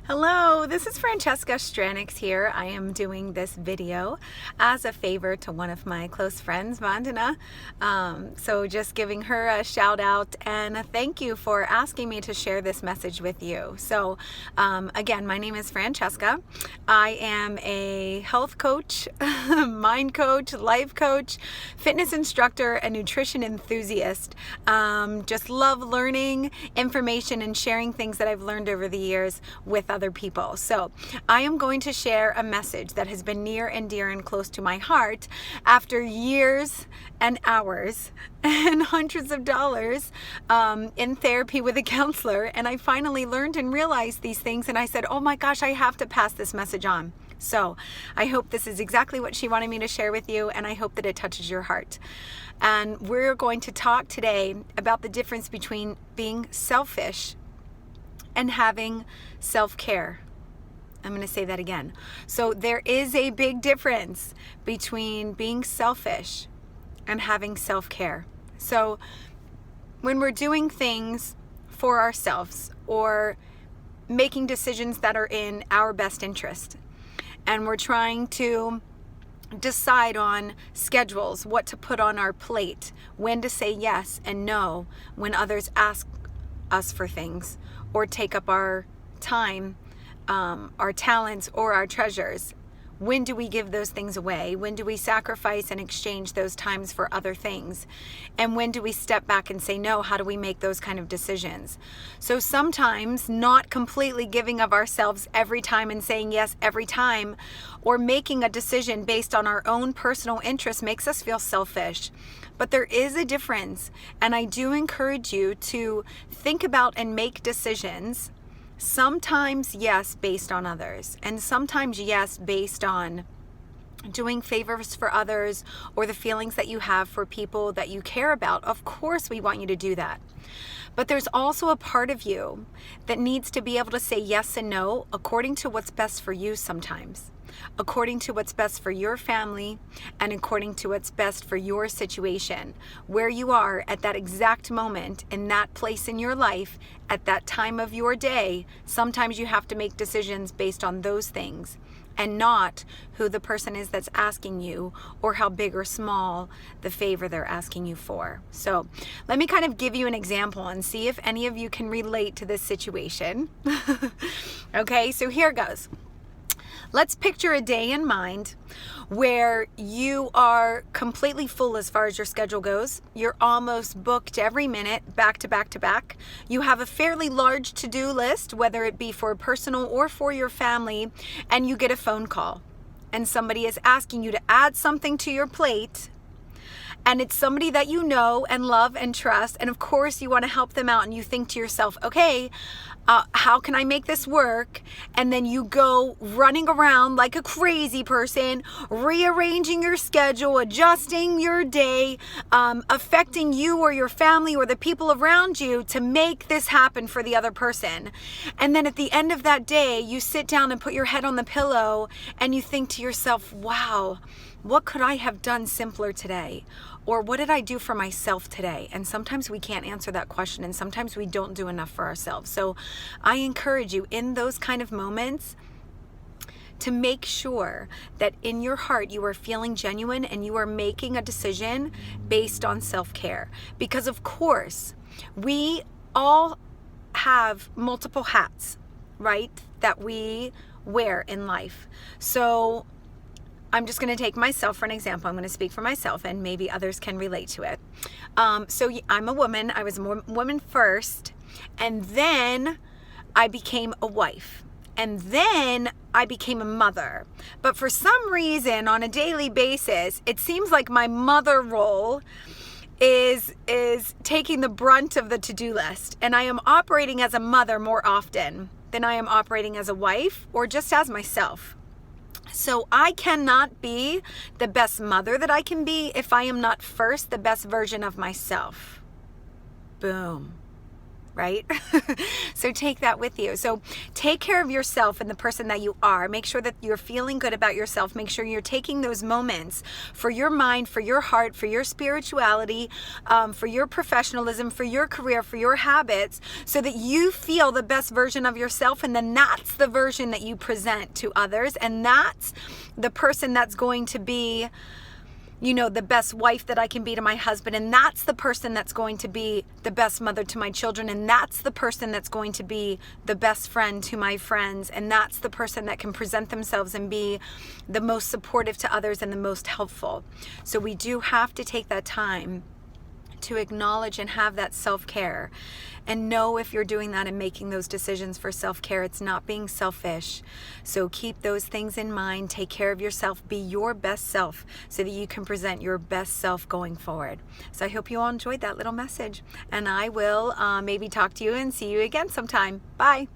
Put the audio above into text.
Hello, this is Francesca Stranix here. I am doing this video as a favor to one of my close friends, Vandana. So just giving her a shout out and a thank you for asking me to share this message with you. So again, my name is Francesca. I am a health coach, mind coach, life coach, fitness instructor, and nutrition enthusiast. Just love learning information and sharing things that I've learned over the years with other people. So I am going to share a message that has been near and dear and close to my heart after years and hours and hundreds of dollars in therapy with a counselor. And I finally learned and realized these things, and I said, oh my gosh, I have to pass this message on. So I hope this is exactly what she wanted me to share with you, and I hope that it touches your heart. And we're going to talk today about the difference between being selfish and having self-care. I'm going to say that again. So there is a big difference between being selfish and having self-care. So when we're doing things for ourselves or making decisions that are in our best interest, and we're trying to decide on schedules, what to put on our plate, when to say yes and no when others ask us for things or take up our time, our talents, or our treasures. When do we give those things away? When do we sacrifice and exchange those times for other things? And when do we step back and say no? How do we make those kind of decisions? So sometimes not completely giving of ourselves every time and saying yes every time, or making a decision based on our own personal interest, makes us feel selfish. But there is a difference, and I do encourage you to think about and make decisions. Sometimes yes, based on others, and sometimes yes, based on doing favors for others or the feelings that you have for people that you care about. Of course, we want you to do that. But there's also a part of you that needs to be able to say yes and no according to what's best for you sometimes, according to what's best for your family, and according to what's best for your situation, where you are at that exact moment, in that place in your life, at that time of your day. Sometimes you have to make decisions based on those things, and not who the person is that's asking you or how big or small the favor they're asking you for. So let me kind of give you an example and see if any of you can relate to this situation. Okay, so here goes. Let's picture a day in mind where you are completely full as far as your schedule goes. You're almost booked every minute, back to back to back. You have a fairly large to-do list, whether it be for personal or for your family, and you get a phone call and somebody is asking you to add something to your plate. And it's somebody that you know and love and trust. And of course, you want to help them out. And you think to yourself, okay, how can I make this work? And then you go running around like a crazy person, rearranging your schedule, adjusting your day, affecting you or your family or the people around you to make this happen for the other person. And then at the end of that day, you sit down and put your head on the pillow and you think to yourself, wow, what could I have done simpler today? Or what did I do for myself today? And sometimes we can't answer that question, and sometimes we don't do enough for ourselves. So I encourage you in those kind of moments to make sure that in your heart you are feeling genuine and you are making a decision based on self-care. Because of course, we all have multiple hats, right, that we wear in life. So I'm just going to take myself for an example. I'm going to speak for myself, and maybe others can relate to it. So I'm a woman. I was a woman first, and then I became a wife, and then I became a mother. But for some reason, on a daily basis, it seems like my mother role is taking the brunt of the to-do list, and I am operating as a mother more often than I am operating as a wife or just as myself. So I cannot be the best mother that I can be if I am not first the best version of myself. Boom. right? So take that with you. So take care of yourself and the person that you are. Make sure that you're feeling good about yourself. Make sure you're taking those moments for your mind, for your heart, for your spirituality, for your professionalism, for your career, for your habits, so that you feel the best version of yourself. And then that's the version that you present to others. And that's the person that's going to be, you know, the best wife that I can be to my husband. And that's the person that's going to be the best mother to my children. And that's the person that's going to be the best friend to my friends. And that's the person that can present themselves and be the most supportive to others and the most helpful. So we do have to take that time to acknowledge and have that self-care, and know if you're doing that and making those decisions for self-care, it's not being selfish. So keep those things in mind. Take care of yourself. Be your best self so that you can present your best self going forward. So I hope you all enjoyed that little message, and I will maybe talk to you and see you again sometime. Bye.